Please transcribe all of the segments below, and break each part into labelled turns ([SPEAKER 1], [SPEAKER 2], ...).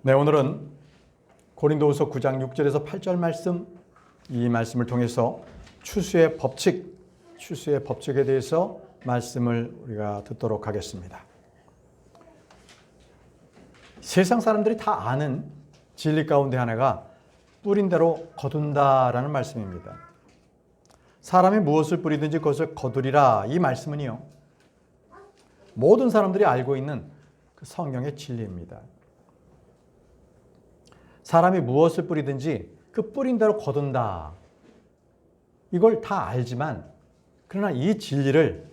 [SPEAKER 1] 네, 오늘은 고린도후서 9장 6절에서 8절 말씀, 이 말씀을 통해서 추수의 법칙에 대해서 말씀을 우리가 듣도록 하겠습니다. 세상 사람들이 다 아는 진리 가운데 하나가 뿌린 대로 거둔다라는 말씀입니다. 사람이 무엇을 뿌리든지 그것을 거두리라, 이 말씀은요, 모든 사람들이 알고 있는 그 성경의 진리입니다. 사람이 무엇을 뿌리든지 그 뿌린 대로 거둔다. 이걸 다 알지만, 그러나 이 진리를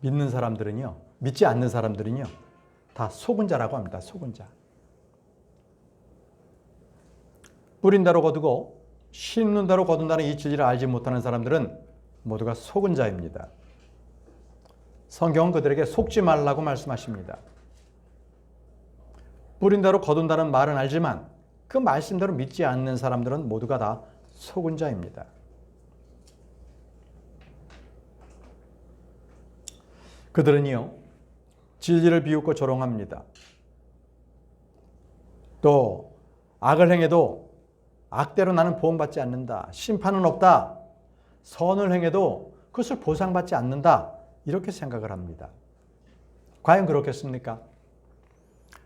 [SPEAKER 1] 믿는 사람들은요, 믿지 않는 사람들은요, 다 속은 자라고 합니다. 속은 자. 뿌린 대로 거두고 심는 대로 거둔다는 이 진리를 알지 못하는 사람들은 모두가 속은 자입니다. 성경은 그들에게 속지 말라고 말씀하십니다. 뿌린 대로 거둔다는 말은 알지만 그 말씀대로 믿지 않는 사람들은 모두가 다 속은 자입니다. 그들은요, 진리를 비웃고 조롱합니다. 또 악을 행해도 악대로 나는 보험받지 않는다. 심판은 없다. 선을 행해도 그것을 보상받지 않는다. 이렇게 생각을 합니다. 과연 그렇겠습니까?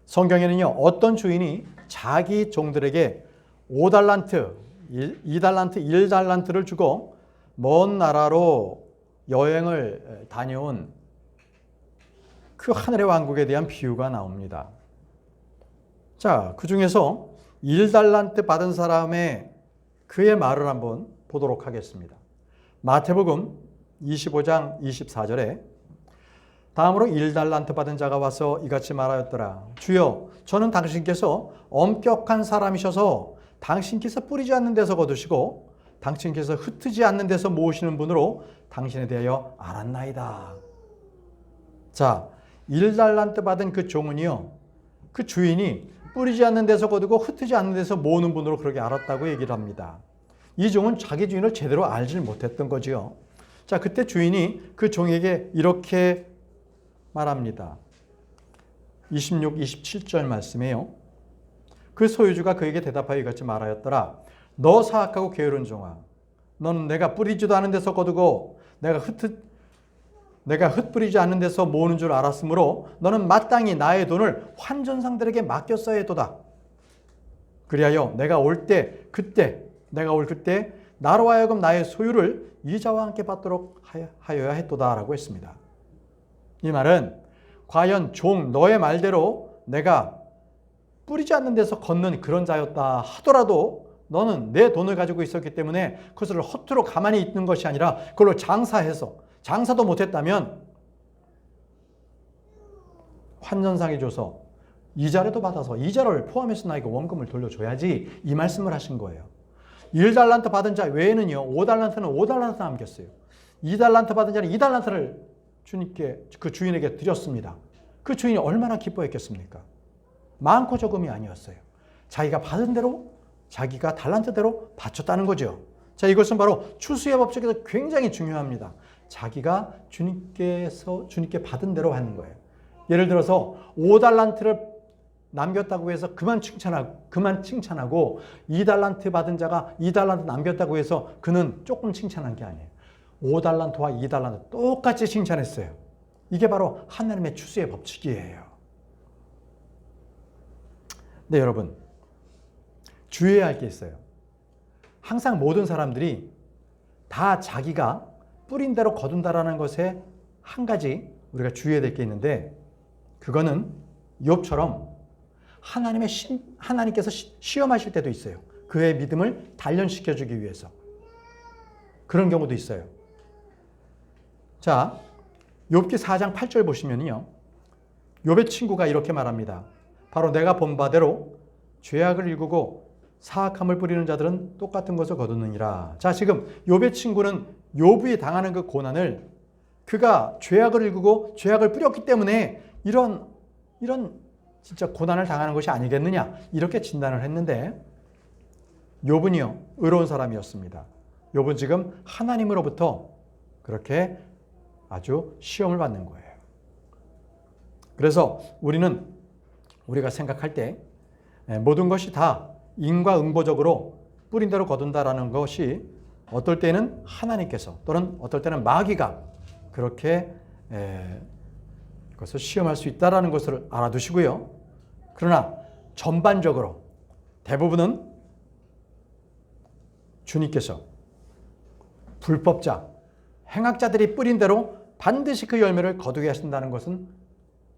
[SPEAKER 1] 성경에는요, 어떤 주인이 자기 종들에게 5달란트, 2달란트, 1달란트를 주고 먼 나라로 여행을 다녀온 그 하늘의 왕국에 대한 비유가 나옵니다. 자, 그 중에서 1달란트 받은 사람의 그의 말을 한번 보도록 하겠습니다. 마태복음 25장 24절에 다음으로 1달란트 받은 자가 와서 이같이 말하였더라. 주여, 저는 당신께서 엄격한 사람이셔서 당신께서 뿌리지 않는 데서 거두시고 당신께서 흩트지 않는 데서 모으시는 분으로 당신에 대하여 알았나이다. 자, 1달란트 받은 그 종은요, 그 주인이 뿌리지 않는 데서 거두고 흩트지 않는 데서 모으는 분으로 그렇게 알았다고 얘기를 합니다. 이 종은 자기 주인을 제대로 알지 못했던 거지요. 자, 그때 주인이 그 종에게 이렇게 말합니다. 26, 27절 말씀이에요. 그 소유주가 그에게 대답하여 이같이 말하였더라. 너 사악하고 게으른 종아, 너는 내가 뿌리지도 않은 데서 거두고 내가 흩뿌리지 않는 데서 모으는 줄 알았으므로 너는 마땅히 나의 돈을 환전상들에게 맡겼어야 했도다. 그리하여 내가 올 그때 나로 하여금 나의 소유를 이자와 함께 받도록 하여야 했도다 라고 했습니다. 이 말은 과연 종 너의 말대로 내가 뿌리지 않는 데서 걷는 그런 자였다 하더라도 너는 내 돈을 가지고 있었기 때문에 그것을 허투루 가만히 있는 것이 아니라 그걸로 장사도 못했다면 환전상에 줘서 이자라도 받아서 이자를 포함해서 나에게 원금을 돌려줘야지, 이 말씀을 하신 거예요. 1달란트 받은 자 외에는요, 5달란트는 5달란트 남겼어요. 2달란트 받은 자는 2달란트를 그 주인에게 드렸습니다. 그 주인이 얼마나 기뻐했겠습니까? 많고 적음이 아니었어요. 자기가 받은 대로, 자기가 달란트대로 바쳤다는 거죠. 자, 이것은 바로 추수의 법칙에서 굉장히 중요합니다. 자기가 주님께 받은 대로 하는 거예요. 예를 들어서 5달란트를 남겼다고 해서 그만 칭찬하고 2달란트 받은 자가 2달란트 남겼다고 해서 그는 조금 칭찬한 게 아니에요. 5달란트와 2달란트 똑같이 칭찬했어요. 이게 바로 하나님의 추수의 법칙이에요. 네, 여러분, 주의해야 할 게 있어요. 항상 모든 사람들이 다 자기가 뿌린 대로 거둔다라는 것에 한 가지 우리가 주의해야 될 게 있는데, 그거는 욥처럼 하나님께서 시험하실 때도 있어요. 그의 믿음을 단련시켜주기 위해서. 그런 경우도 있어요. 자, 욥기 4장 8절 보시면요, 욥의 친구가 이렇게 말합니다. 바로 내가 본 바대로 죄악을 일구고 사악함을 뿌리는 자들은 똑같은 것을 거두느니라. 자, 지금 욥의 친구는 욥이 당하는 그 고난을 그가 죄악을 일구고 죄악을 뿌렸기 때문에 이런 진짜 고난을 당하는 것이 아니겠느냐, 이렇게 진단을 했는데, 욥은요, 의로운 사람이었습니다. 욥은 지금 하나님으로부터 그렇게 아주 시험을 받는 거예요. 그래서 우리가 생각할 때 모든 것이 다 인과응보적으로 뿌린 대로 거둔다라는 것이 어떨 때는 하나님께서 또는 어떨 때는 마귀가 그렇게 그것을 시험할 수 있다는 것을 알아두시고요. 그러나 전반적으로 대부분은 주님께서 불법자, 행악자들이 뿌린 대로 반드시 그 열매를 거두게 하신다는 것은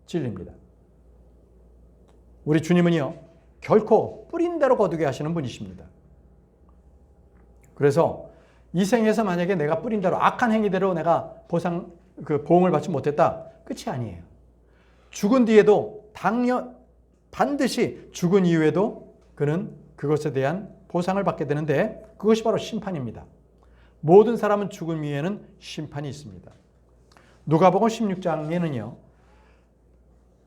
[SPEAKER 1] 진리입니다. 우리 주님은요, 결코 뿌린 대로 거두게 하시는 분이십니다. 그래서 이 생에서 만약에 내가 뿌린 대로 악한 행위대로 내가 보응을 받지 못했다, 끝이 아니에요. 죽은 뒤에도 반드시 죽은 이후에도 그는 그것에 대한 보상을 받게 되는데 그것이 바로 심판입니다. 모든 사람은 죽음 위에는 심판이 있습니다. 누가복음 16장에는요.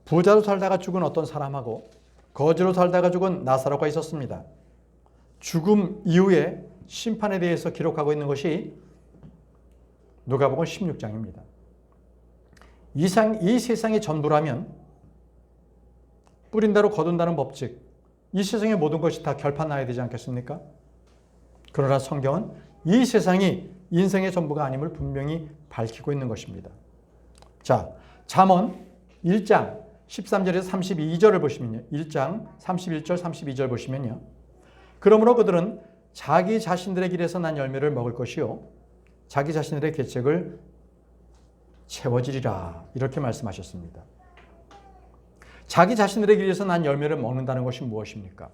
[SPEAKER 1] 부자로 살다가 죽은 어떤 사람하고 거지로 살다가 죽은 나사로가 있었습니다. 죽음 이후에 심판에 대해서 기록하고 있는 것이 누가복음 16장입니다. 이 세상의 전부라면 뿌린 대로 거둔다는 법칙, 이 세상의 모든 것이 다 결판나야 되지 않겠습니까? 그러나 성경은 이 세상이 인생의 전부가 아님을 분명히 밝히고 있는 것입니다. 자, 잠언 1장 13절에서 32절을 보시면요. 1장 31절 32절 보시면요. 그러므로 그들은 자기 자신들의 길에서 난 열매를 먹을 것이요 자기 자신들의 계책을 채워지리라. 이렇게 말씀하셨습니다. 자기 자신들의 길에서 난 열매를 먹는다는 것이 무엇입니까?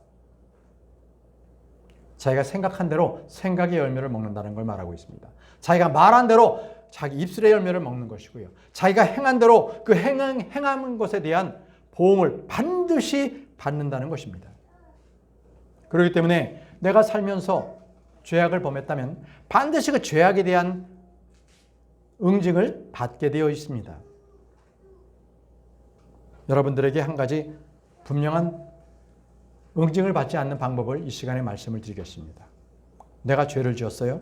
[SPEAKER 1] 자기가 생각한 대로 생각의 열매를 먹는다는 걸 말하고 있습니다. 자기가 말한 대로 자기 입술의 열매를 먹는 것이고요. 자기가 행한 대로 그 행한 것에 대한 보응을 반드시 받는다는 것입니다. 그렇기 때문에 내가 살면서 죄악을 범했다면 반드시 그 죄악에 대한 응징을 받게 되어 있습니다. 여러분들에게 한 가지 분명한 응징을 받지 않는 방법을 이 시간에 말씀을 드리겠습니다. 내가 죄를 지었어요?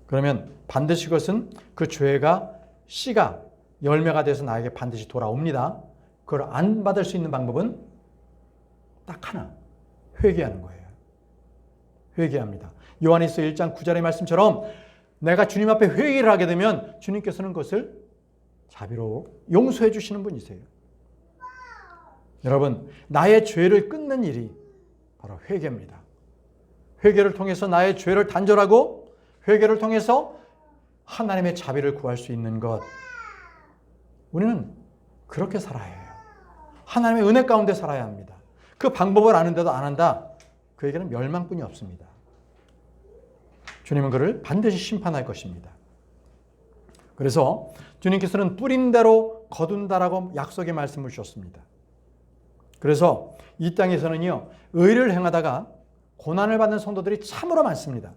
[SPEAKER 1] 그러면 반드시 그것은 그 죄가 씨가 열매가 돼서 나에게 반드시 돌아옵니다. 그걸 안 받을 수 있는 방법은 딱 하나, 회개하는 거예요. 회개합니다. 요한일서 1장 9절의 말씀처럼 내가 주님 앞에 회개를 하게 되면 주님께서는 그것을 자비로 용서해 주시는 분이세요. 여러분, 나의 죄를 끊는 일이 바로 회개입니다. 회개를 통해서 나의 죄를 단절하고 회개를 통해서 하나님의 자비를 구할 수 있는 것. 우리는 그렇게 살아야 해요. 하나님의 은혜 가운데 살아야 합니다. 그 방법을 아는데도 안 한다. 그에게는 멸망뿐이 없습니다. 주님은 그를 반드시 심판할 것입니다. 그래서 주님께서는 뿌린 대로 거둔다라고 약속의 말씀을 주셨습니다. 그래서 이 땅에서는요, 의를 행하다가 고난을 받는 성도들이 참으로 많습니다.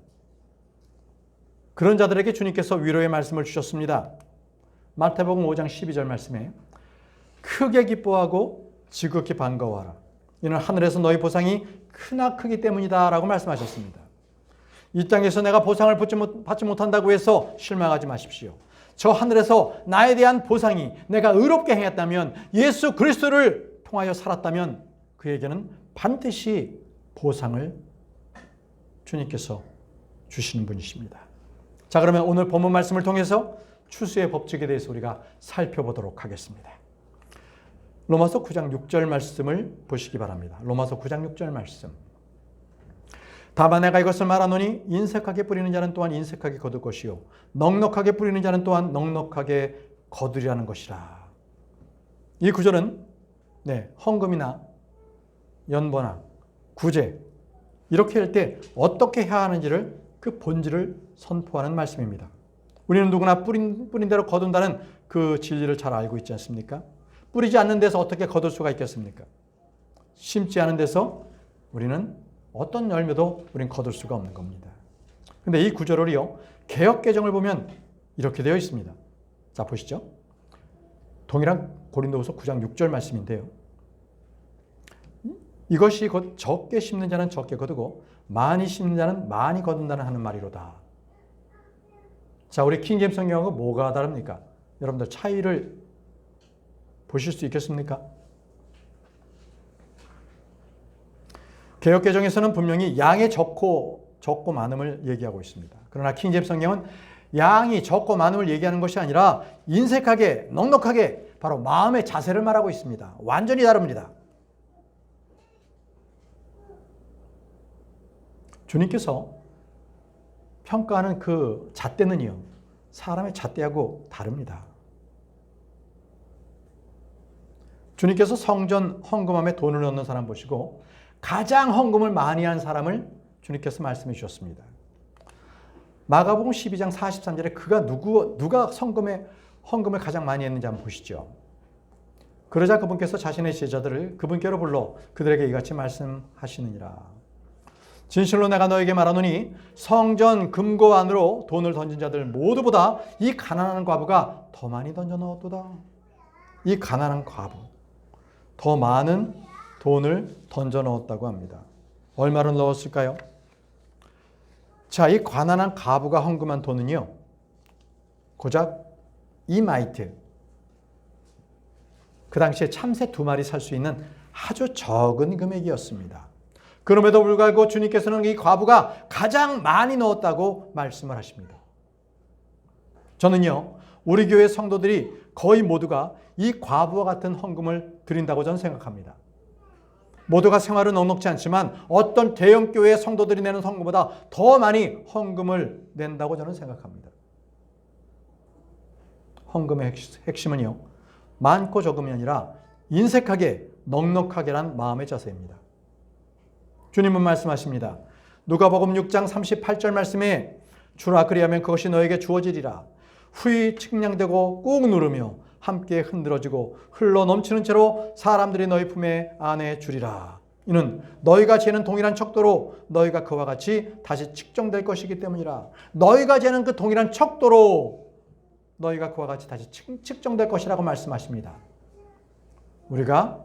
[SPEAKER 1] 그런 자들에게 주님께서 위로의 말씀을 주셨습니다. 마태복음 5장 12절 말씀에 크게 기뻐하고 지극히 반가워하라. 이는 하늘에서 너희 보상이 크나 크기 때문이다 라고 말씀하셨습니다. 이 땅에서 내가 보상을 받지 못한다고 해서 실망하지 마십시오. 저 하늘에서 나에 대한 보상이 내가 의롭게 행했다면, 예수 그리스도를 통하여 살았다면 그에게는 반드시 보상을 주님께서 주시는 분이십니다. 자, 그러면 오늘 본문 말씀을 통해서 추수의 법칙에 대해서 우리가 살펴보도록 하겠습니다. 로마서 9장 6절 말씀을 보시기 바랍니다. 로마서 9장 6절 말씀. 다만 내가 이것을 말하노니 인색하게 뿌리는 자는 또한 인색하게 거둘 것이요 넉넉하게 뿌리는 자는 또한 넉넉하게 거두리라는 것이라. 이 구절은 헌금이나 연보나 구제 이렇게 할 때 어떻게 해야 하는지를 그 본질을 선포하는 말씀입니다. 우리는 누구나 뿌린 대로 거둔다는 그 진리를 잘 알고 있지 않습니까? 뿌리지 않는 데서 어떻게 거둘 수가 있겠습니까? 심지 않은 데서 우리는 어떤 열매도 우린 거둘 수가 없는 겁니다. 근데 이 구절을요, 개역개정을 보면 이렇게 되어 있습니다. 자, 보시죠. 동일한 고린도후서 9장 6절 말씀인데요. 이것이 곧 적게 심는 자는 적게 거두고 많이 심는 자는 많이 거둔다는 하는 말이로다. 자, 우리 킹제임스 성경하고 뭐가 다릅니까? 여러분들 차이를 보실 수 있겠습니까? 개역개정에서는 분명히 양의 적고 많음을 얘기하고 있습니다. 그러나 킹제임스 성경은 양이 적고 많음을 얘기하는 것이 아니라 인색하게 넉넉하게 바로 마음의 자세를 말하고 있습니다. 완전히 다릅니다. 주님께서 평가하는 그 잣대는요, 사람의 잣대하고 다릅니다. 주님께서 성전 헌금함에 돈을 넣는 사람 보시고 가장 헌금을 많이 한 사람을 주님께서 말씀해 주셨습니다. 마가복음 12장 43절에 그가 누가 헌금을 가장 많이 했는지 한번 보시죠. 그러자 그분께서 자신의 제자들을 그분께로 불러 그들에게 이같이 말씀하시느니라. 진실로 내가 너에게 말하노니 성전 금고 안으로 돈을 던진 자들 모두보다 이 가난한 과부가 더 많이 던져 넣었도다. 이 가난한 과부 더 많은 돈을 던져 넣었다고 합니다. 얼마를 넣었을까요? 자, 이 가난한 과부가 헌금한 돈은요, 고작 2마이트, 그 당시에 참새 2마리 살 수 있는 아주 적은 금액이었습니다. 그럼에도 불구하고 주님께서는 이 과부가 가장 많이 넣었다고 말씀을 하십니다. 저는요, 우리 교회 성도들이 거의 모두가 이 과부와 같은 헌금을 드린다고 저는 생각합니다. 모두가 생활은 넉넉지 않지만 어떤 대형교회 성도들이 내는 헌금보다 더 많이 헌금을 낸다고 저는 생각합니다. 헌금의 핵심은요, 많고 적음이 아니라 인색하게 넉넉하게란 마음의 자세입니다. 주님은 말씀하십니다. 누가복음 6장 38절 말씀에 주라 그리하면 그것이 너에게 주어지리라. 후히 측량되고 꾹 누르며 함께 흔들어지고 흘러 넘치는 채로 사람들이 너희 품에 안에 주리라. 이는 너희가 재는 동일한 척도로 너희가 그와 같이 다시 측정될 것이기 때문이라. 너희가 재는 그 동일한 척도로 너희가 그와 같이 다시 측정될 것이라고 말씀하십니다. 우리가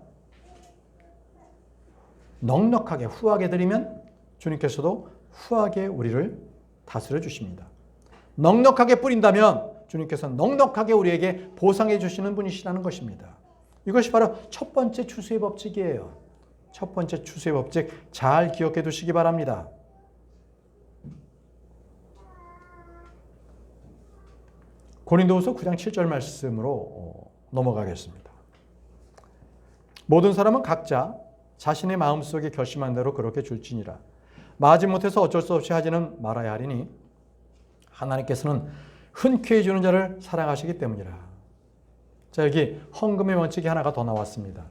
[SPEAKER 1] 넉넉하게 후하게 드리면 주님께서도 후하게 우리를 다스려 주십니다. 넉넉하게 뿌린다면 주님께서는 넉넉하게 우리에게 보상해 주시는 분이시라는 것입니다. 이것이 바로 첫 번째 추수의 법칙이에요. 첫 번째 추수의 법칙 잘 기억해 두시기 바랍니다. 고린도후서 9장 7절 말씀으로 넘어가겠습니다. 모든 사람은 각자 자신의 마음속에 결심한 대로 그렇게 줄지니라. 마지못해서 어쩔 수 없이 하지는 말아야 하리니 하나님께서는 흔쾌히 주는 자를 사랑하시기 때문이라. 자, 여기 헌금의 원칙이 하나가 더 나왔습니다.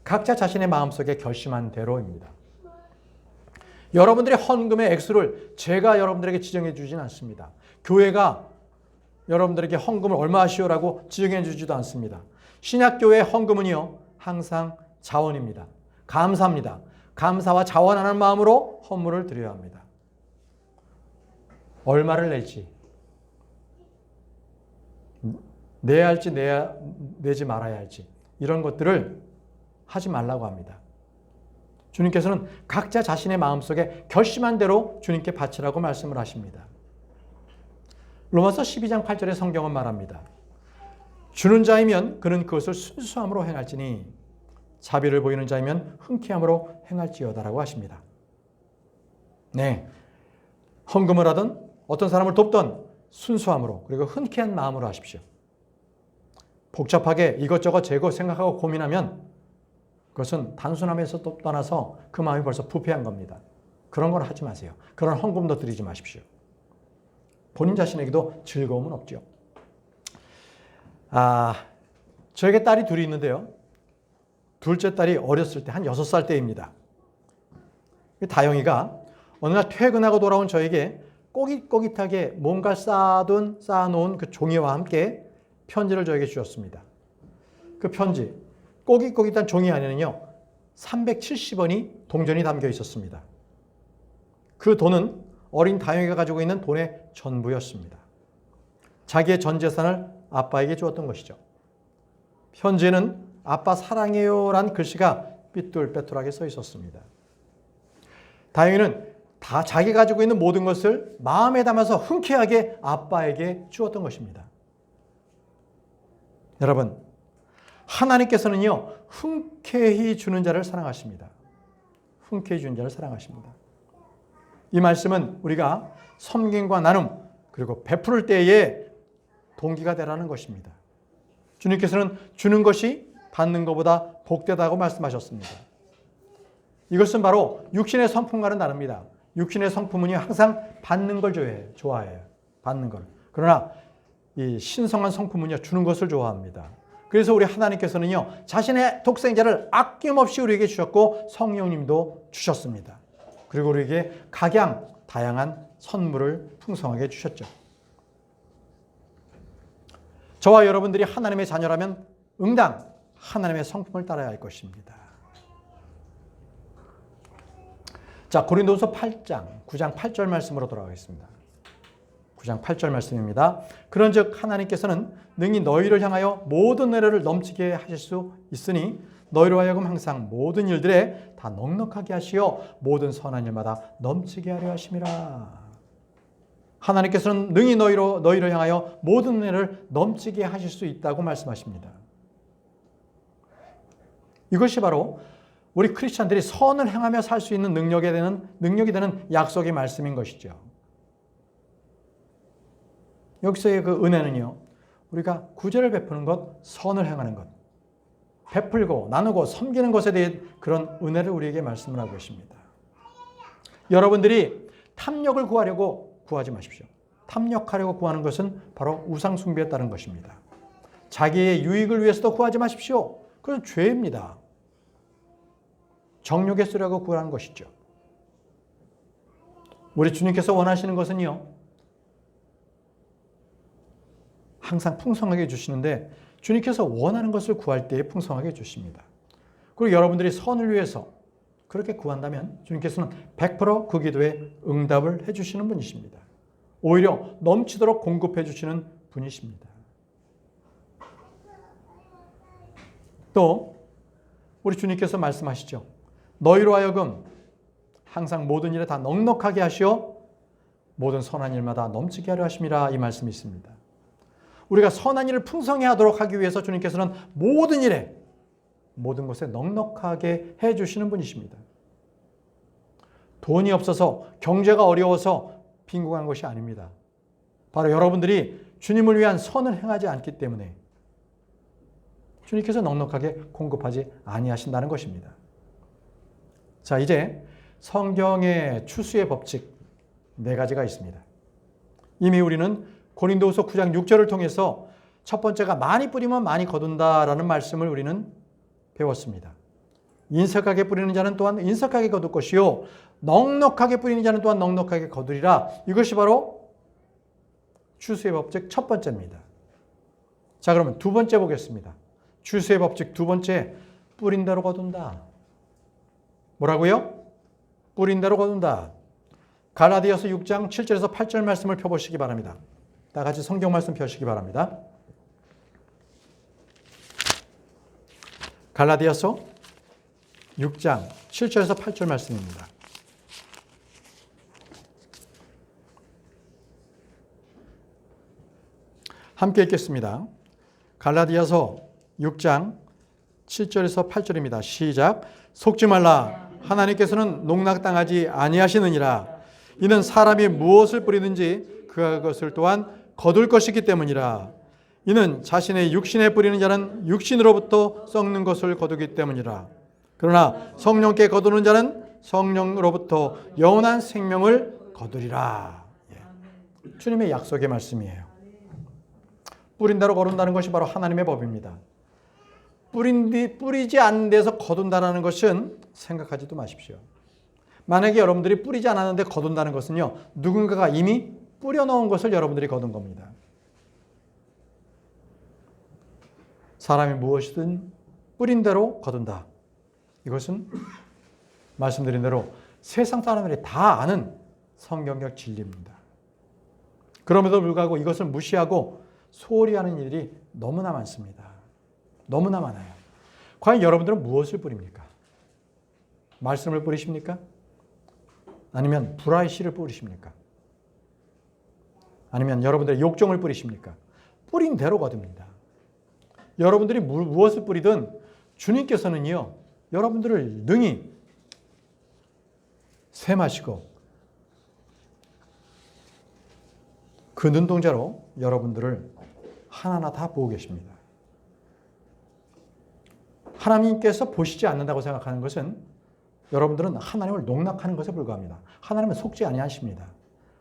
[SPEAKER 1] 각자 자신의 마음속에 결심한 대로입니다. 여러분들의 헌금의 액수를 제가 여러분들에게 지정해 주진 않습니다. 교회가 여러분들에게 헌금을 얼마 하시오라고 지정해 주지도 않습니다. 신약교회의 헌금은요, 항상 자원입니다. 감사합니다. 감사와 자원하는 마음으로 헌물을 드려야 합니다. 얼마를 낼지, 내야 할지 내지 말아야 할지 이런 것들을 하지 말라고 합니다. 주님께서는 각자 자신의 마음속에 결심한 대로 주님께 바치라고 말씀을 하십니다. 로마서 12장 8절의 성경은 말합니다. 주는 자이면 그는 그것을 순수함으로 행할지니 자비를 보이는 자이면 흔쾌함으로 행할지어다라고 하십니다. 네, 헌금을 하든 어떤 사람을 돕던 순수함으로 그리고 흔쾌한 마음으로 하십시오. 복잡하게 이것저것 재고 생각하고 고민하면 그것은 단순함에서 또 떠나서 그 마음이 벌써 부패한 겁니다. 그런 걸 하지 마세요. 그런 헌금도 드리지 마십시오. 본인 자신에게도 즐거움은 없죠. 저에게 딸이 둘이 있는데요. 둘째 딸이 어렸을 때 한 6살 때입니다. 다영이가 어느 날 퇴근하고 돌아온 저에게 꼬깃꼬깃하게 뭔가 쌓아놓은 그 종이와 함께 편지를 저에게 주셨습니다. 그 편지, 꼬깃꼬깃한 종이 안에는요, 370원이 동전이 담겨 있었습니다. 그 돈은 어린 다영이가 가지고 있는 돈의 전부였습니다. 자기의 전 재산을 아빠에게 주었던 것이죠. 편지에는 아빠 사랑해요 란 글씨가 삐뚤빼뚤하게 써 있었습니다. 다영이는 다 자기 가지고 있는 모든 것을 마음에 담아서 흔쾌하게 아빠에게 주었던 것입니다. 여러분, 하나님께서는요, 흔쾌히 주는 자를 사랑하십니다. 흔쾌히 주는 자를 사랑하십니다. 이 말씀은 우리가 섬김과 나눔 그리고 베풀을 때에 동기가 되라는 것입니다. 주님께서는 주는 것이 받는 것보다 복되다고 말씀하셨습니다. 이것은 바로 육신의 성품과는 다릅니다. 육신의 성품은요 항상 받는 걸 좋아해요. 받는 걸. 그러나 이 신성한 성품은요 주는 것을 좋아합니다. 그래서 우리 하나님께서는요 자신의 독생자를 아낌없이 우리에게 주셨고 성령님도 주셨습니다. 그리고 우리에게 각양 다양한 선물을 풍성하게 주셨죠. 저와 여러분들이 하나님의 자녀라면 응당 하나님의 성품을 따라야 할 것입니다. 자, 고린도후서 8장 9장 8절 말씀으로 돌아가겠습니다. 9장 8절 말씀입니다. 그런즉 하나님께서는 능히 너희를 향하여 모든 은혜를 넘치게 하실 수 있으니 너희로 하여금 항상 모든 일들에 다 넉넉하게 하시어 모든 선한 일마다 넘치게 하려 하심이라. 하나님께서는 능히 너희를 향하여 모든 은혜를 넘치게 하실 수 있다고 말씀하십니다. 이것이 바로 우리 크리스찬들이 선을 행하며 살 수 있는 능력이 되는 약속의 말씀인 것이죠. 여기서의 그 은혜는요, 우리가 구제를 베푸는 것, 선을 행하는 것, 베풀고 나누고 섬기는 것에 대해 그런 은혜를 우리에게 말씀을 하고 계십니다. 여러분들이 탐욕을 구하려고 구하지 마십시오. 탐욕하려고 구하는 것은 바로 우상 숭배에 따른 것입니다. 자기의 유익을 위해서도 구하지 마십시오. 그건 죄입니다. 정욕에 쓰려고 구하는 것이죠. 우리 주님께서 원하시는 것은요, 항상 풍성하게 주시는데 주님께서 원하는 것을 구할 때에 풍성하게 주십니다. 그리고 여러분들이 선을 위해서 그렇게 구한다면 주님께서는 100% 그 기도에 응답을 해주시는 분이십니다. 오히려 넘치도록 공급해 주시는 분이십니다. 또 우리 주님께서 말씀하시죠. 너희로 하여금 항상 모든 일에 다 넉넉하게 하시어 모든 선한 일마다 넘치게 하려 하심이라 이 말씀이 있습니다. 우리가 선한 일을 풍성히 하도록 하기 위해서 주님께서는 모든 일에 모든 것에 넉넉하게 해주시는 분이십니다. 돈이 없어서 경제가 어려워서 빈곤한 것이 아닙니다. 바로 여러분들이 주님을 위한 선을 행하지 않기 때문에 주님께서 넉넉하게 공급하지 아니하신다는 것입니다. 자, 이제 성경의 추수의 법칙 4가지가 있습니다. 이미 우리는 고린도후서 9장 6절을 통해서 첫 번째가 많이 뿌리면 많이 거둔다라는 말씀을 우리는 배웠습니다. 인색하게 뿌리는 자는 또한 인색하게 거둘 것이요 넉넉하게 뿌리는 자는 또한 넉넉하게 거두리라. 이것이 바로 추수의 법칙 첫 번째입니다. 자, 그러면 두 번째 보겠습니다. 추수의 법칙 두 번째, 뿌린 대로 거둔다. 뭐라고요? 뿌린 대로 거둔다. 갈라디아서 6장 7절에서 8절 말씀을 펴보시기 바랍니다. 다 같이 성경 말씀 펴시기 바랍니다. 갈라디아서 6장 7절에서 8절 말씀입니다. 함께 읽겠습니다. 갈라디아서 6장 7절에서 8절입니다. 시작. 속지 말라. 하나님께서는 농락당하지 아니하시느니라. 이는 사람이 무엇을 뿌리든지 그것을 또한 거둘 것이기 때문이라. 이는 자신의 육신에 뿌리는 자는 육신으로부터 썩는 것을 거두기 때문이라. 그러나 성령께 거두는 자는 성령으로부터 영원한 생명을 거두리라. 주님의 약속의 말씀이에요. 뿌린 대로 거둔다는 것이 바로 하나님의 법입니다. 뿌리지 않는 데서 거둔다는 것은 생각하지도 마십시오. 만약에 여러분들이 뿌리지 않았는데 거둔다는 것은요, 누군가가 이미 뿌려놓은 것을 여러분들이 거둔 겁니다. 사람이 무엇이든 뿌린 대로 거둔다. 이것은 말씀드린 대로 세상 사람들이 다 아는 성경적 진리입니다. 그럼에도 불구하고 이것을 무시하고 소홀히 하는 일이 너무나 많습니다. 너무나 많아요. 과연 여러분들은 무엇을 뿌립니까? 말씀을 뿌리십니까? 아니면 불화의 씨를 뿌리십니까? 아니면 여러분들의 욕정을 뿌리십니까? 뿌린 대로 거둡니다. 여러분들이 무엇을 뿌리든 주님께서는요, 여러분들을 능히 셈하시고 그 눈동자로 여러분들을 하나하나 다 보고 계십니다. 하나님께서 보시지 않는다고 생각하는 것은 여러분들은 하나님을 농락하는 것에 불과합니다. 하나님은 속지 아니하십니다.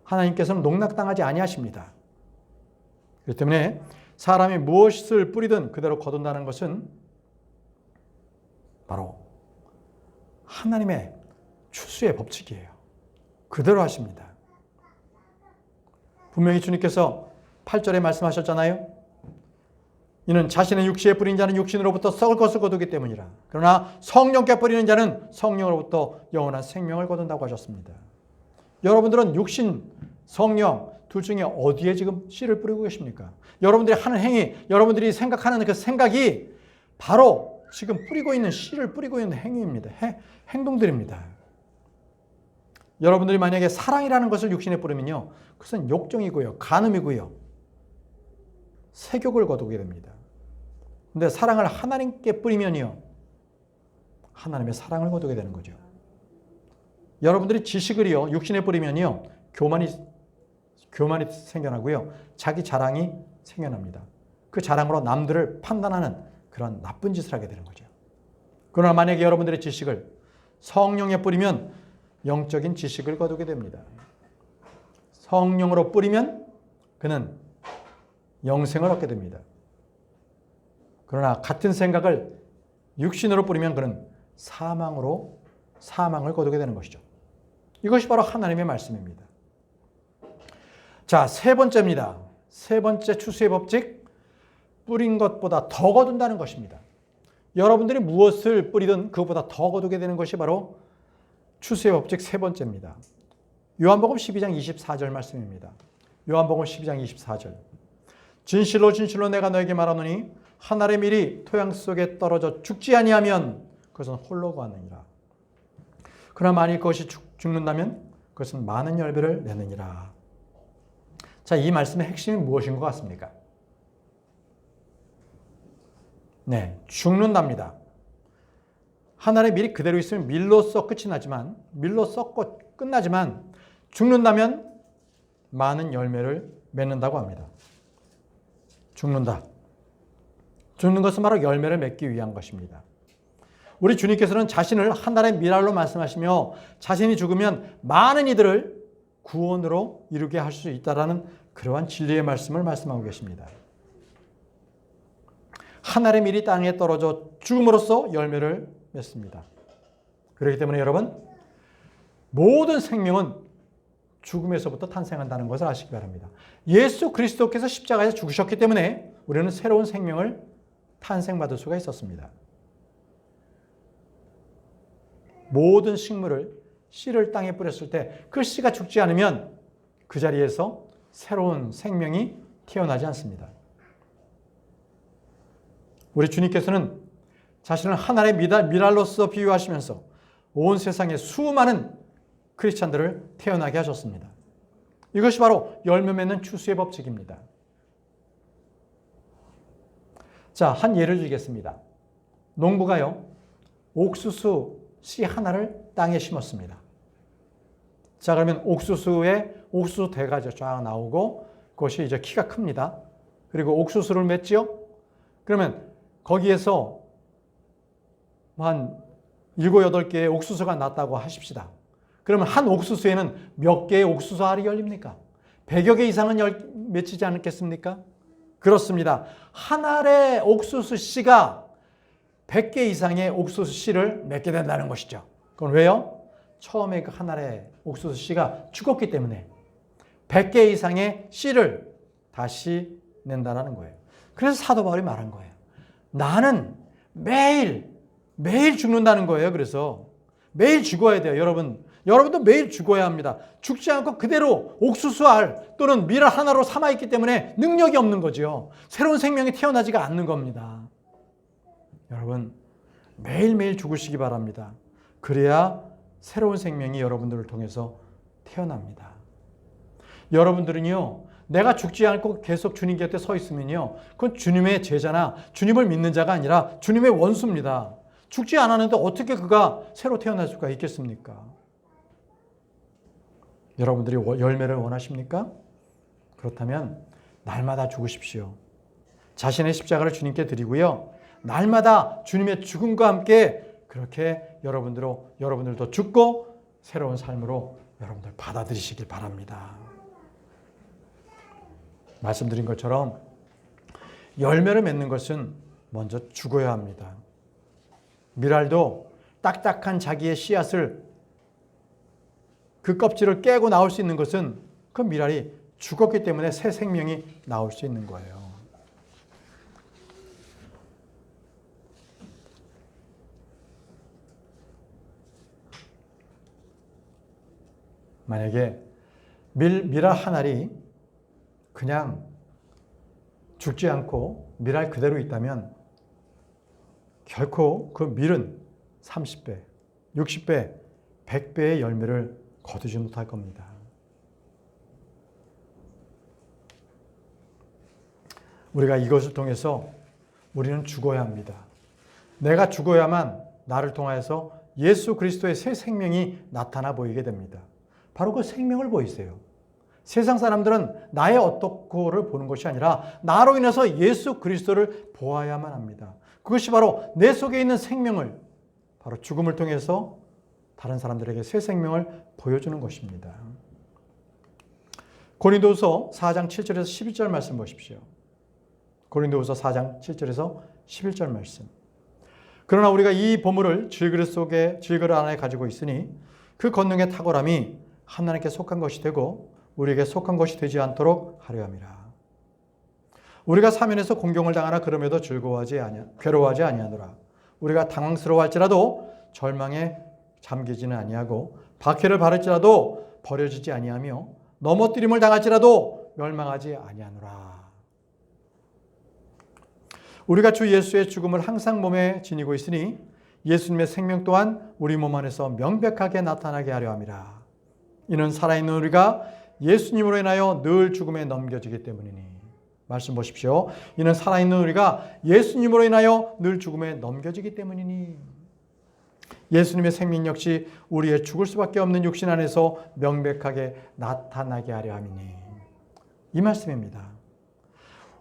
[SPEAKER 1] 하나님께서는 농락당하지 아니하십니다. 그렇기 때문에 사람이 무엇을 뿌리든 그대로 거둔다는 것은 바로 하나님의 추수의 법칙이에요. 그대로 하십니다. 분명히 주님께서 8절에 말씀하셨잖아요. 이는 자신의 육신에 뿌린 자는 육신으로부터 썩을 것을 거두기 때문이라. 그러나 성령께 뿌리는 자는 성령으로부터 영원한 생명을 거둔다고 하셨습니다. 여러분들은 육신, 성령 둘 중에 어디에 지금 씨를 뿌리고 계십니까? 여러분들이 하는 행위, 여러분들이 생각하는 그 생각이 바로 지금 뿌리고 있는 씨를 뿌리고 있는 행위입니다. 행동들입니다. 여러분들이 만약에 사랑이라는 것을 육신에 뿌리면요, 그것은 욕정이고요, 간음이고요, 세욕을 거두게 됩니다. 근데 사랑을 하나님께 뿌리면요, 하나님의 사랑을 거두게 되는 거죠. 여러분들이 지식을요, 육신에 뿌리면요, 교만이 생겨나고요, 자기 자랑이 생겨납니다. 그 자랑으로 남들을 판단하는 그런 나쁜 짓을 하게 되는 거죠. 그러나 만약에 여러분들의 지식을 성령에 뿌리면 영적인 지식을 거두게 됩니다. 성령으로 뿌리면 그는 영생을 얻게 됩니다. 그러나 같은 생각을 육신으로 뿌리면 그는 사망을 거두게 되는 것이죠. 이것이 바로 하나님의 말씀입니다. 자, 세 번째입니다. 세 번째 추수의 법칙, 뿌린 것보다 더 거둔다는 것입니다. 여러분들이 무엇을 뿌리든 그것보다 더 거두게 되는 것이 바로 추수의 법칙 세 번째입니다. 요한복음 12장 24절 말씀입니다. 요한복음 12장 24절. 진실로 진실로 내가 너에게 말하노니 한 알의 밀이 토양 속에 떨어져 죽지 아니하면 그것은 홀로 거하느니라. 그러나 만일 그것이 죽는다면 그것은 많은 열매를 내느니라. 자, 이 말씀의 핵심이 무엇인 것 같습니까? 네, 죽는답니다. 한 알의 밀이 그대로 있으면 밀로써 끝이 나지만, 밀로 썩고 끝나지만 죽는다면 많은 열매를 맺는다고 합니다. 죽는다. 죽는 것은 바로 열매를 맺기 위한 것입니다. 우리 주님께서는 자신을 한 알의 밀알로 말씀하시며 자신이 죽으면 많은 이들을 구원으로 이루게 할 수 있다라는 그러한 진리의 말씀을 말씀하고 계십니다. 한 알의 밀이 땅에 떨어져 죽음으로써 열매를 맺습니다. 그렇기 때문에 여러분, 모든 생명은 죽음에서부터 탄생한다는 것을 아시기 바랍니다. 예수 그리스도께서 십자가에서 죽으셨기 때문에 우리는 새로운 생명을 탄생받을 수가 있었습니다. 모든 식물을 씨를 땅에 뿌렸을 때 그 씨가 죽지 않으면 그 자리에서 새로운 생명이 태어나지 않습니다. 우리 주님께서는 자신을 하나의 밀알로서 비유하시면서 온 세상에 수많은 크리스찬들을 태어나게 하셨습니다. 이것이 바로 열매 맺는 추수의 법칙입니다. 자, 한 예를 들겠습니다. 농부가요, 옥수수 씨 하나를 땅에 심었습니다. 자, 그러면 옥수수 대가 쫙 나오고 그것이 이제 키가 큽니다. 그리고 옥수수를 맺지요? 그러면 거기에서 한 7, 8개의 옥수수가 났다고 하십시다. 그러면 한 옥수수에는 몇 개의 옥수수 알이 열립니까? 100여 개 이상은 맺히지 않겠습니까? 그렇습니다. 한 알의 옥수수 씨가 100개 이상의 옥수수 씨를 맺게 된다는 것이죠. 그건 왜요? 처음에 그 한 알의 옥수수 씨가 죽었기 때문에 100개 이상의 씨를 다시 낸다는 거예요. 그래서 사도 바울이 말한 거예요. 나는 매일 죽는다는 거예요. 그래서 매일 죽어야 돼요. 여러분도 매일 죽어야 합니다. 죽지 않고 그대로 옥수수 알 또는 밀 하나로 삼아있기 때문에 능력이 없는 거죠. 새로운 생명이 태어나지가 않는 겁니다. 여러분, 매일매일 죽으시기 바랍니다. 그래야 새로운 생명이 여러분들을 통해서 태어납니다. 여러분들은요, 내가 죽지 않고 계속 주님 곁에 서 있으면요, 그건 주님의 제자나 주님을 믿는 자가 아니라 주님의 원수입니다. 죽지 않았는데 어떻게 그가 새로 태어날 수가 있겠습니까? 여러분들이 열매를 원하십니까? 그렇다면 날마다 죽으십시오. 자신의 십자가를 주님께 드리고요. 날마다 주님의 죽음과 함께 그렇게 여러분들도 죽고 새로운 삶으로 여러분들 받아들이시길 바랍니다. 말씀드린 것처럼 열매를 맺는 것은 먼저 죽어야 합니다. 미랄도 딱딱한 자기의 씨앗을 그 껍질을 깨고 나올 수 있는 것은 그 미랄이 죽었기 때문에 새 생명이 나올 수 있는 거예요. 만약에 미랄 한 알이 그냥 죽지 않고 미랄 그대로 있다면 결코 그 밀은 30배, 60배, 100배의 열매를 거두지 못할 겁니다. 우리가 이것을 통해서 우리는 죽어야 합니다. 내가 죽어야만 나를 통하여서 예수 그리스도의 새 생명이 나타나 보이게 됩니다. 바로 그 생명을 보이세요. 세상 사람들은 나의 어떻고를 보는 것이 아니라 나로 인해서 예수 그리스도를 보아야만 합니다. 그것이 바로 내 속에 있는 생명을, 바로 죽음을 통해서 다른 사람들에게 새 생명을 보여주는 것입니다. 고린도후서 4장 7절에서 11절 말씀 보십시오. 고린도후서 4장 7절에서 11절 말씀. 그러나 우리가 이 보물을 질그릇 안에 가지고 있으니 그 권능의 탁월함이 하나님께 속한 것이 되고 우리에게 속한 것이 되지 않도록 하려 함이라. 우리가 사면에서 공경을 당하나 그럼에도 괴로워하지 아니하노라. 우리가 당황스러워할지라도 절망에 잠기지는 아니하고 박해를 받을지라도 버려지지 아니하며 넘어뜨림을 당할지라도 멸망하지 아니하노라. 우리가 주 예수의 죽음을 항상 몸에 지니고 있으니 예수님의 생명 또한 우리 몸 안에서 명백하게 나타나게 하려 함이라. 이는 살아있는 우리가 예수님으로 인하여 늘 죽음에 넘겨지기 때문이니. 말씀 보십시오. 이는 살아있는 우리가 예수님으로 인하여 늘 죽음에 넘겨지기 때문이니. 예수님의 생명 역시 우리의 죽을 수밖에 없는 육신 안에서 명백하게 나타나게 하려 함이니. 이 말씀입니다.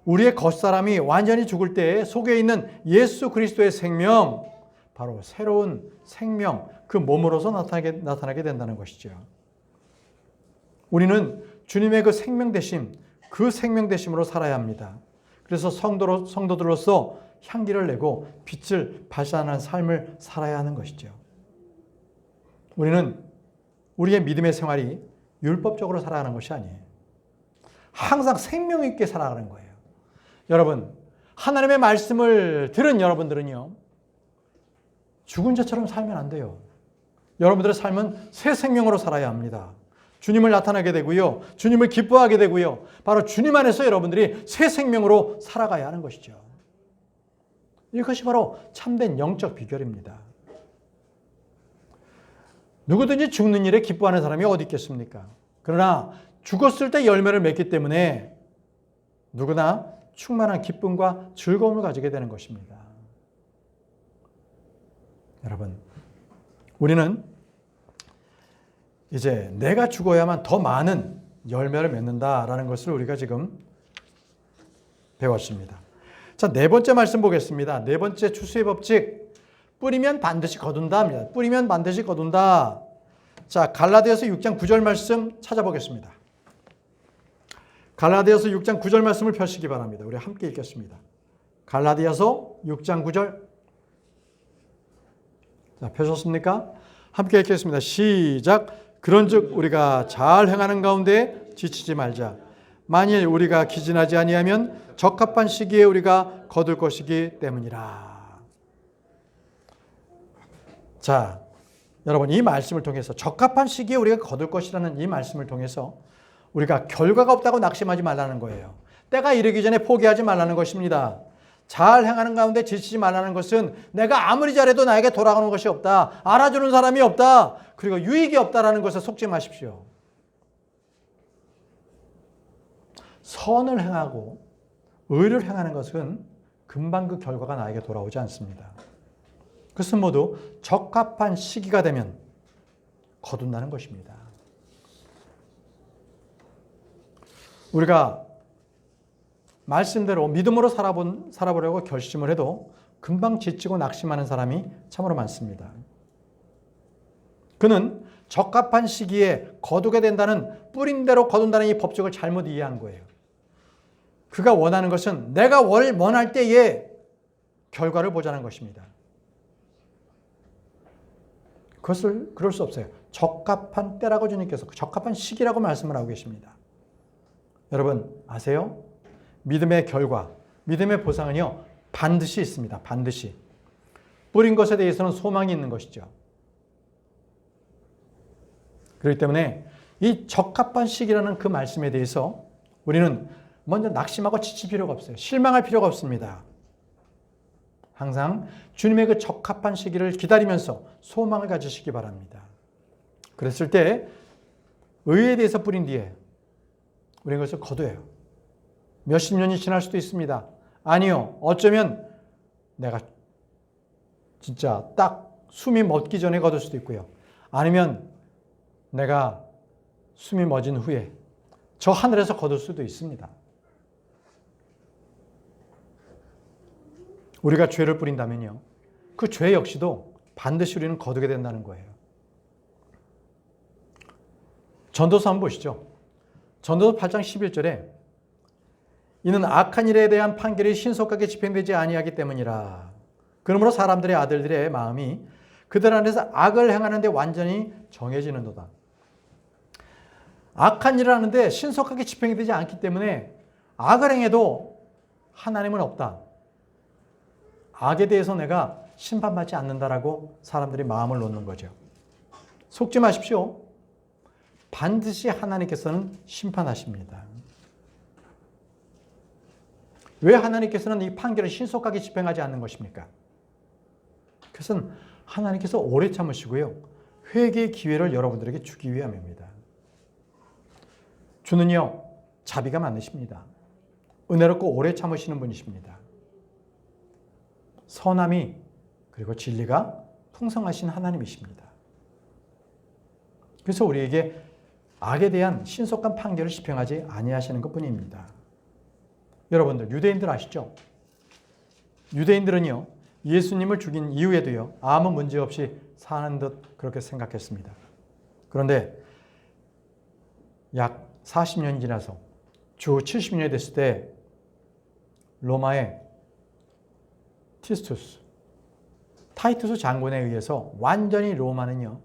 [SPEAKER 1] 우리의 겉사람이 완전히 죽을 때에 속에 있는 예수 그리스도의 생명, 바로 새로운 생명, 그 몸으로서 나타나게 된다는 것이죠. 우리는 주님의 그 생명 되심, 그 생명 되심으로 살아야 합니다. 그래서 성도들로서 향기를 내고 빛을 발산하는 삶을 살아야 하는 것이죠. 우리는 우리의 믿음의 생활이 율법적으로 살아가는 것이 아니에요. 항상 생명 있게 살아가는 거예요. 여러분, 하나님의 말씀을 들은 여러분들은요, 죽은 자처럼 살면 안 돼요. 여러분들의 삶은 새 생명으로 살아야 합니다. 주님을 나타나게 되고요. 주님을 기뻐하게 되고요. 바로 주님 안에서 여러분들이 새 생명으로 살아가야 하는 것이죠. 이것이 바로 참된 영적 비결입니다. 누구든지 죽는 일에 기뻐하는 사람이 어디 있겠습니까? 그러나 죽었을 때 열매를 맺기 때문에 누구나 충만한 기쁨과 즐거움을 가지게 되는 것입니다. 여러분, 우리는 이제 내가 죽어야만 더 많은 열매를 맺는다라는 것을 우리가 지금 배웠습니다. 자, 네 번째 말씀 보겠습니다. 네 번째 추수의 법칙, 뿌리면 반드시 거둔다 합니다. 뿌리면 반드시 거둔다. 자, 갈라디아서 6장 9절 말씀 찾아보겠습니다. 갈라디아서 6장 9절 말씀을 펴시기 바랍니다. 우리 함께 읽겠습니다. 갈라디아서 6장 9절. 자, 펴셨습니까? 함께 읽겠습니다. 시작. 그런즉 우리가 잘 행하는 가운데 지치지 말자. 만일 우리가 기진하지 아니하면 적합한 시기에 우리가 거둘 것이기 때문이라. 자, 여러분, 이 말씀을 통해서 적합한 시기에 우리가 거둘 것이라는 이 말씀을 통해서 우리가 결과가 없다고 낙심하지 말라는 거예요. 때가 이르기 전에 포기하지 말라는 것입니다. 잘 행하는 가운데 지치지 말라는 것은 내가 아무리 잘해도 나에게 돌아가는 것이 없다. 알아주는 사람이 없다. 그리고 유익이 없다라는 것에 속지 마십시오. 선을 행하고 의를 행하는 것은 금방 그 결과가 나에게 돌아오지 않습니다. 그것은 모두 적합한 시기가 되면 거둔다는 것입니다. 우리가 말씀대로 믿음으로 살아보려고 결심을 해도 금방 지치고 낙심하는 사람이 참으로 많습니다. 그는 적합한 시기에 거두게 된다는 뿌린 대로 거둔다는 이 법칙을 잘못 이해한 거예요. 그가 원하는 것은 내가 원할 때에 결과를 보자는 것입니다. 그것을 그럴 수 없어요. 적합한 때라고 주님께서 적합한 시기라고 말씀을 하고 계십니다. 여러분 아세요? 믿음의 결과, 믿음의 보상은요 반드시 있습니다. 반드시. 뿌린 것에 대해서는 소망이 있는 것이죠. 그렇기 때문에 이 적합한 시기라는 그 말씀에 대해서 우리는 먼저 낙심하고 지칠 필요가 없어요. 실망할 필요가 없습니다. 항상 주님의 그 적합한 시기를 기다리면서 소망을 가지시기 바랍니다. 그랬을 때 의에 대해서 뿌린 뒤에 우리는 그것을 거두어요. 몇십 년이 지날 수도 있습니다. 아니요. 어쩌면 내가 진짜 딱 숨이 멎기 전에 거둘 수도 있고요. 아니면 내가 숨이 멎은 후에 저 하늘에서 거둘 수도 있습니다. 우리가 죄를 뿌린다면요. 그 죄 역시도 반드시 우리는 거두게 된다는 거예요. 전도서 한번 보시죠. 전도서 8장 11절에 이는 악한 일에 대한 판결이 신속하게 집행되지 아니하기 때문이라. 그러므로 사람들의 아들들의 마음이 그들 안에서 악을 행하는 데 완전히 정해지는도다. 악한 일을 하는데 신속하게 집행이 되지 않기 때문에 악을 행해도 하나님은 없다. 악에 대해서 내가 심판받지 않는다라고 사람들이 마음을 놓는 거죠. 속지 마십시오. 반드시 하나님께서는 심판하십니다. 왜 하나님께서는 이 판결을 신속하게 집행하지 않는 것입니까? 그것은 하나님께서 오래 참으시고요. 회개의 기회를 여러분들에게 주기 위함입니다. 주는요, 자비가 많으십니다. 은혜롭고 오래 참으시는 분이십니다. 선함이 그리고 진리가 풍성하신 하나님이십니다. 그래서 우리에게 악에 대한 신속한 판결을 집행하지 아니하시는 것뿐입니다. 여러분들 유대인들 아시죠? 유대인들은요 예수님을 죽인 이후에도요 아무 문제 없이 사는 듯 그렇게 생각했습니다. 그런데 약 40년이 지나서 주 70년이 됐을 때 로마의 타이투스 장군에 의해서 완전히 로마는요,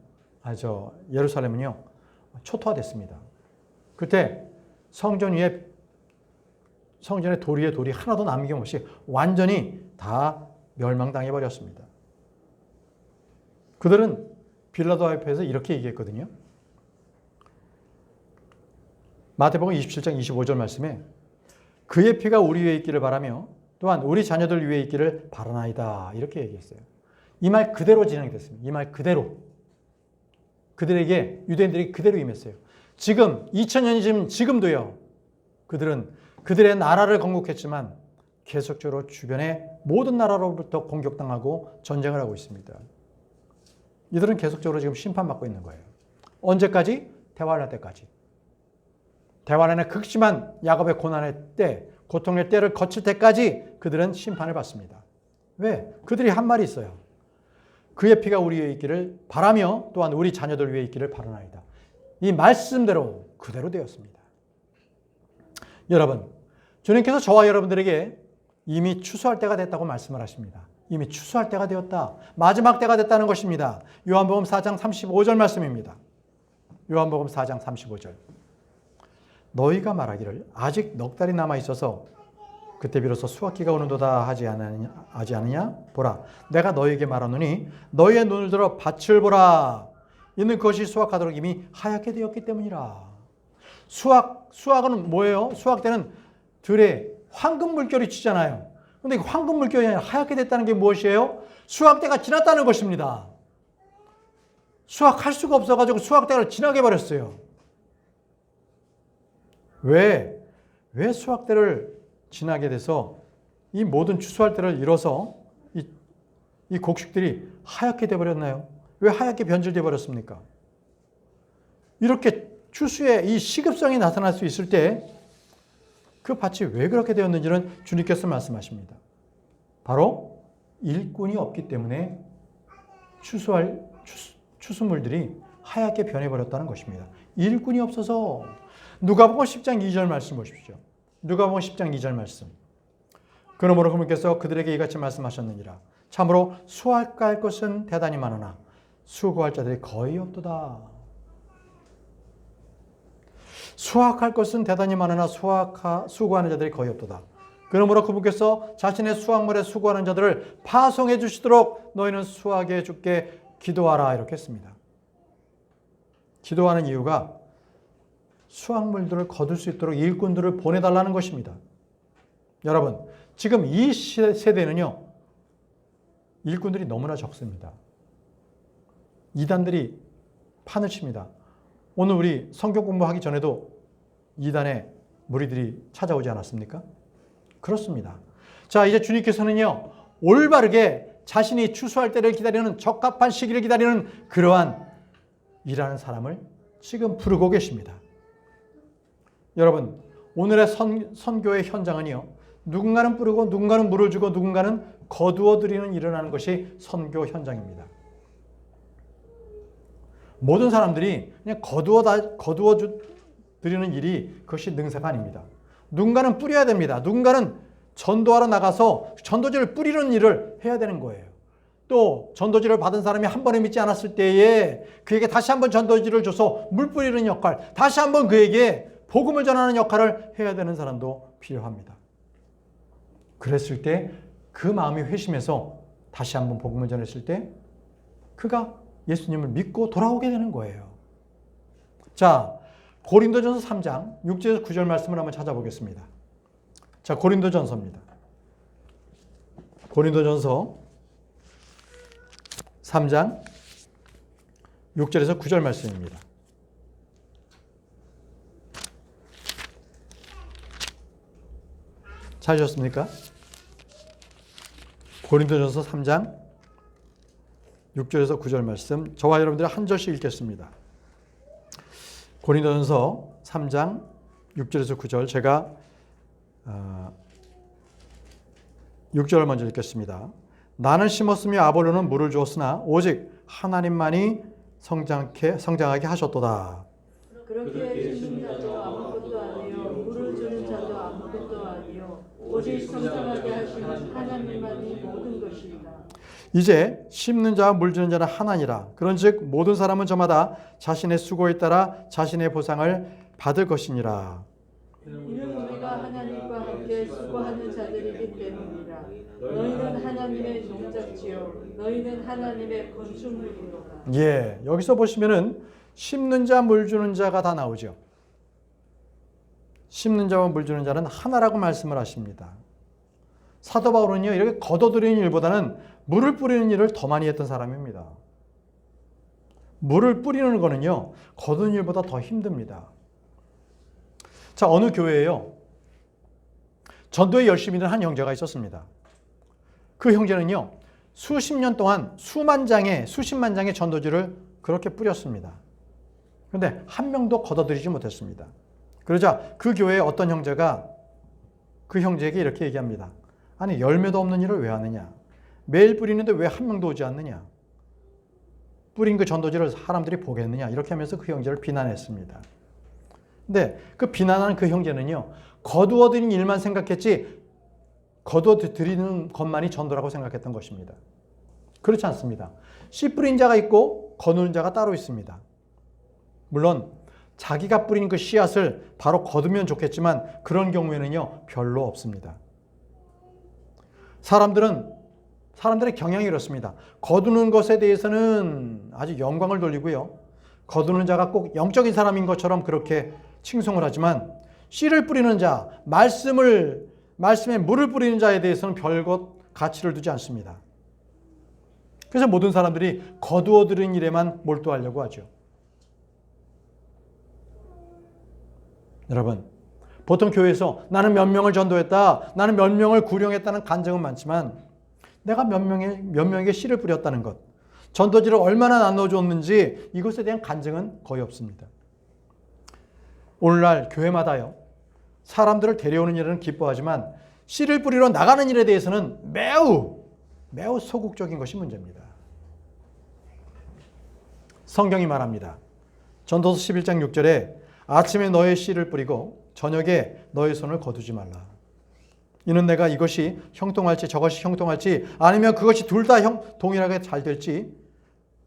[SPEAKER 1] 예루살렘은요, 초토화됐습니다. 그때 성전에 돌 위에 돌이 하나도 남김없이 완전히 다 멸망당해 버렸습니다. 그들은 빌라도 앞에서 이렇게 얘기했거든요. 마태복음 27장 25절 말씀에 그의 피가 우리 위에 있기를 바라며 또한 우리 자녀들 위에 있기를 바라나이다. 이렇게 얘기했어요. 이 말 그대로 진행이 됐습니다. 이 말 그대로. 그들에게, 유대인들이 그대로 임했어요. 지금, 2000년이 지금도요. 그들은 그들의 나라를 건국했지만 계속적으로 주변의 모든 나라로부터 공격당하고 전쟁을 하고 있습니다. 이들은 계속적으로 지금 심판받고 있는 거예요. 언제까지? 대환란 때까지. 대환란의 극심한 야곱의 고난의 때, 고통의 때를 거칠 때까지 그들은 심판을 받습니다. 왜? 그들이 한 말이 있어요. 그의 피가 우리 위에 있기를 바라며 또한 우리 자녀들 위에 있기를 바라나이다. 이 말씀대로 그대로 되었습니다. 여러분, 주님께서 저와 여러분들에게 이미 추수할 때가 됐다고 말씀을 하십니다. 이미 추수할 때가 되었다. 마지막 때가 됐다는 것입니다. 요한복음 4장 35절 말씀입니다. 요한복음 4장 35절. 너희가 말하기를 아직 넉 달이 남아 있어서 그때 비로소 수확기가 오는도다 하지 않느냐? 보라, 내가 너희에게 말하노니 너희의 눈을 들어 밭을 보라. 이는 그것이 수확하도록 이미 하얗게 되었기 때문이라. 수확은 뭐예요? 수확 때는 들에 황금 물결이 치잖아요. 그런데 황금 물결이 아니라 하얗게 됐다는 게 무엇이에요? 수확 때가 지났다는 것입니다. 수확할 수가 없어가지고 수확 때가 지나게 버렸어요. 왜 수확 때를 지나게 돼서 이 모든 추수할 때를 잃어서 이 곡식들이 하얗게 되어버렸나요? 왜 하얗게 변질되어 버렸습니까? 이렇게 추수의 이 시급성이 나타날 수 있을 때 그 밭이 왜 그렇게 되었는지는 주님께서 말씀하십니다. 바로 일꾼이 없기 때문에 추수물들이 하얗게 변해버렸다는 것입니다. 일꾼이 없어서. 누가복음 10장 2절 말씀 보십시오. 누가복음 10장 2절 말씀. 그러므로 그분께서 그들에게 이같이 말씀하셨느니라. 참으로 수확할 것은 대단히 많으나 수고할 자들이 거의 없도다. 수확할 것은 대단히 많으나 수고하는 자들이 거의 없도다. 그러므로 그분께서 자신의 수확물에 수고하는 자들을 파송해 주시도록 너희는 수확해 주께 기도하라 이렇게 했습니다. 기도하는 이유가 수확물들을 거둘 수 있도록 일꾼들을 보내달라는 것입니다. 여러분, 지금 이 세대는요, 일꾼들이 너무나 적습니다. 이단들이 판을 칩니다. 오늘 우리 성경 공부하기 전에도 이단의 무리들이 찾아오지 않았습니까? 그렇습니다. 자, 이제 주님께서는요, 올바르게 자신이 추수할 때를 기다리는, 적합한 시기를 기다리는 그러한 일하는 사람을 지금 부르고 계십니다. 여러분, 오늘의 선교의 현장은요, 누군가는 뿌리고 누군가는 물을 주고 누군가는 거두어 드리는 일을 하는 것이 선교 현장입니다. 모든 사람들이 그냥 거두어 드리는 일이 그것이 능사가 아닙니다. 누군가는 뿌려야 됩니다. 누군가는 전도하러 나가서 전도지를 뿌리는 일을 해야 되는 거예요. 또 전도지를 받은 사람이 한 번에 믿지 않았을 때에 그에게 다시 한번 전도지를 줘서 물 뿌리는 역할, 다시 한번 그에게 복음을 전하는 역할을 해야 되는 사람도 필요합니다. 그랬을 때 그 마음이 회심해서 다시 한번 복음을 전했을 때 그가 예수님을 믿고 돌아오게 되는 거예요. 자, 고린도전서 3장 6절에서 9절 말씀을 한번 찾아보겠습니다. 자, 고린도전서입니다. 고린도전서 3장 6절에서 9절 말씀입니다. 찾으셨습니까? 고린도전서 3장 6절에서 9절 말씀, 저와 여러분들이 한 절씩 읽겠습니다. 고린도전서 3장 6절에서 9절, 제가 6절을 먼저 읽겠습니다. 나는 심었으며 아볼로는 물을 주었으나 오직 하나님만이 성장하게 하셨도다.
[SPEAKER 2] 그렇게 심는 자도 아무것도 아니요 물을 주는 자도 아무것도 아니요 오직 성장하게 하시는 하나님만이 모든 것이다.
[SPEAKER 1] 이제 심는 자와 물 주는 자는 하나니라. 그런즉 모든 사람은 저마다 자신의 수고에 따라 자신의 보상을 받을 것이니라.
[SPEAKER 2] 이는 우리가 하나님과 함께 수고하는 자들이기 때문이라. 너희는 하나님의 농작지요 너희는 하나님의 건축물이로다.
[SPEAKER 1] 예, 여기서 보시면은 심는 자, 물 주는 자가 다 나오죠. 심는 자와 물 주는 자는 하나라고 말씀을 하십니다. 사도 바울은요, 이렇게 거둬들이는 일보다는 물을 뿌리는 일을 더 많이 했던 사람입니다. 물을 뿌리는 거는요, 거두는 일보다 더 힘듭니다. 자, 어느 교회에요, 전도에 열심히 있는 한 형제가 있었습니다. 그 형제는요, 수십 년 동안 수십만 장의 전도지를 그렇게 뿌렸습니다. 그런데 한 명도 걷어들이지 못했습니다. 그러자 그 교회의 어떤 형제가 그 형제에게 이렇게 얘기합니다. 아니, 열매도 없는 일을 왜 하느냐? 매일 뿌리는데 왜 한 명도 오지 않느냐? 뿌린 그 전도지를 사람들이 보겠느냐? 이렇게 하면서 그 형제를 비난했습니다. 근데 그 비난하는 그 형제는요, 거두어 드리는 일만 생각했지 거두어 드리는 것만이 전도라고 생각했던 것입니다. 그렇지 않습니다. 씨 뿌린 자가 있고 거두는 자가 따로 있습니다. 물론 자기가 뿌린 그 씨앗을 바로 거두면 좋겠지만 그런 경우에는요, 별로 없습니다. 사람들의 경향이 이렇습니다. 거두는 것에 대해서는 아주 영광을 돌리고요, 거두는 자가 꼭 영적인 사람인 것처럼 그렇게 칭송을 하지만 씨를 뿌리는 자, 말씀에 물을 뿌리는 자에 대해서는 별것 가치를 두지 않습니다. 그래서 모든 사람들이 거두어 들인 일에만 몰두하려고 하죠. 여러분, 보통 교회에서 나는 몇 명을 전도했다, 나는 몇 명을 구령했다는 간증은 많지만 내가 몇 명에게 씨를 뿌렸다는 것, 전도지를 얼마나 나눠줬는지 이것에 대한 간증은 거의 없습니다. 오늘날 교회마다요, 사람들을 데려오는 일은 기뻐하지만 씨를 뿌리러 나가는 일에 대해서는 매우 소극적인 것이 문제입니다. 성경이 말합니다. 전도서 11장 6절에 아침에 너의 씨를 뿌리고 저녁에 너의 손을 거두지 말라. 이는 내가 이것이 형통할지 저것이 형통할지 아니면 그것이 둘 다 동일하게 잘 될지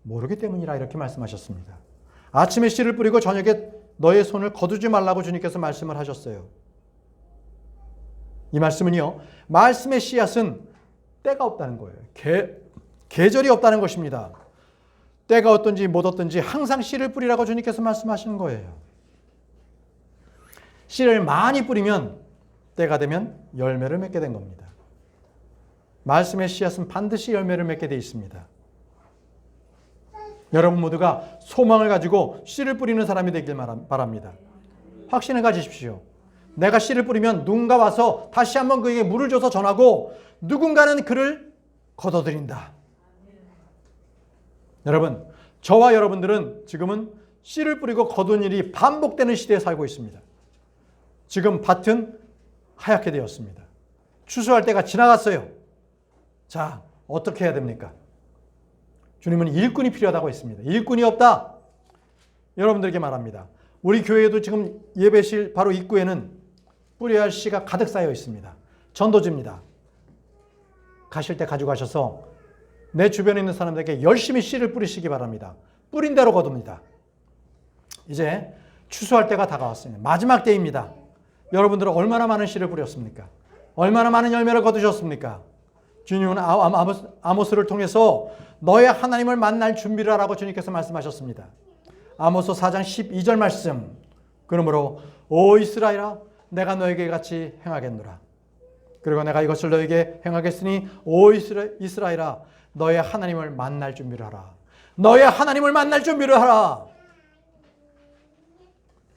[SPEAKER 1] 모르기 때문이라 이렇게 말씀하셨습니다. 아침에 씨를 뿌리고 저녁에 너의 손을 거두지 말라고 주님께서 말씀을 하셨어요. 이 말씀은요, 말씀의 씨앗은 때가 없다는 거예요. 계절이 없다는 것입니다. 때가 어떤지 못 어떤지 항상 씨를 뿌리라고 주님께서 말씀하시는 거예요. 씨를 많이 뿌리면 때가 되면 열매를 맺게 된 겁니다. 말씀의 씨앗은 반드시 열매를 맺게 되어 있습니다. 여러분 모두가 소망을 가지고 씨를 뿌리는 사람이 되길 바랍니다. 확신을 가지십시오. 내가 씨를 뿌리면 누군가 와서 다시 한번 그에게 물을 줘서 전하고 누군가는 그를 거둬들인다. 여러분, 저와 여러분들은 지금은 씨를 뿌리고 거둔 일이 반복되는 시대에 살고 있습니다. 지금 밭은 하얗게 되었습니다. 추수할 때가 지나갔어요. 자, 어떻게 해야 됩니까? 주님은 일꾼이 필요하다고 했습니다. 일꾼이 없다. 여러분들에게 말합니다. 우리 교회에도 지금 예배실 바로 입구에는 뿌려야 할 씨가 가득 쌓여 있습니다. 전도지입니다. 가실 때 가져가셔서 내 주변에 있는 사람들에게 열심히 씨를 뿌리시기 바랍니다. 뿌린 대로 거둡니다. 이제 추수할 때가 다가왔습니다. 마지막 때입니다. 여러분들은 얼마나 많은 씨를 뿌렸습니까? 얼마나 많은 열매를 거두셨습니까? 주님은 아모스를 통해서 너의 하나님을 만날 준비를 하라고 주님께서 말씀하셨습니다. 아모스 4장 12절 말씀. 그러므로 오 이스라엘아 내가 너에게 같이 행하겠노라. 그리고 내가 이것을 너에게 행하겠으니 오 이스라엘아 너의 하나님을 만날 준비를 하라. 너의 하나님을 만날 준비를 하라.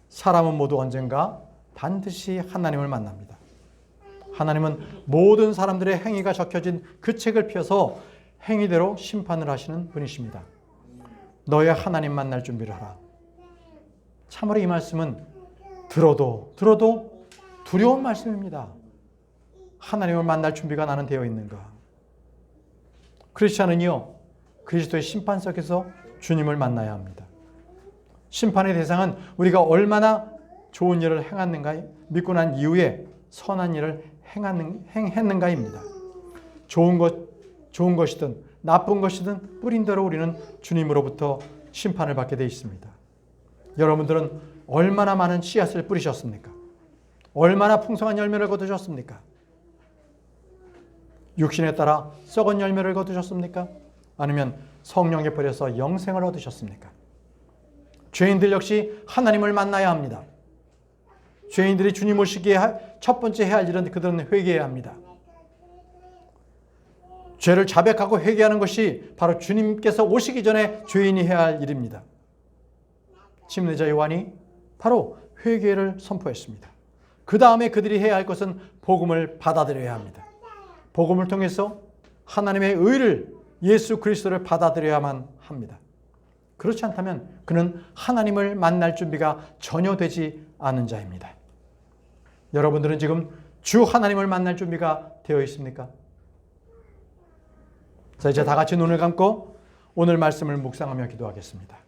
[SPEAKER 1] 사람은 모두 언젠가 반드시 하나님을 만납니다. 하나님은 모든 사람들의 행위가 적혀진 그 책을 펴서 행위대로 심판을 하시는 분이십니다. 너의 하나님 만날 준비를 하라. 참으로 이 말씀은 들어도 두려운 말씀입니다. 하나님을 만날 준비가 나는 되어 있는가? 크리스찬은요, 그리스도의 심판석에서 주님을 만나야 합니다. 심판의 대상은 우리가 얼마나 좋은 일을 행했는가, 믿고 난 이후에 선한 일을 행했는가입니다. 좋은 것이든 나쁜 것이든 뿌린 대로 우리는 주님으로부터 심판을 받게 되어 있습니다. 여러분들은 얼마나 많은 씨앗을 뿌리셨습니까? 얼마나 풍성한 열매를 거두셨습니까? 육신에 따라 썩은 열매를 거두셨습니까? 아니면 성령에 버려서 영생을 얻으셨습니까? 죄인들 역시 하나님을 만나야 합니다. 죄인들이 주님 오시기에 첫 번째 해야 할 일은 그들은 회개해야 합니다. 죄를 자백하고 회개하는 것이 바로 주님께서 오시기 전에 죄인이 해야 할 일입니다. 침례자 요한이 바로 회개를 선포했습니다. 그 다음에 그들이 해야 할 것은 복음을 받아들여야 합니다. 복음을 통해서 하나님의 의를 예수 그리스도를 받아들여야만 합니다. 그렇지 않다면 그는 하나님을 만날 준비가 전혀 되지 않은 자입니다. 여러분들은 지금 주 하나님을 만날 준비가 되어 있습니까? 자, 이제 다 같이 눈을 감고 오늘 말씀을 묵상하며 기도하겠습니다.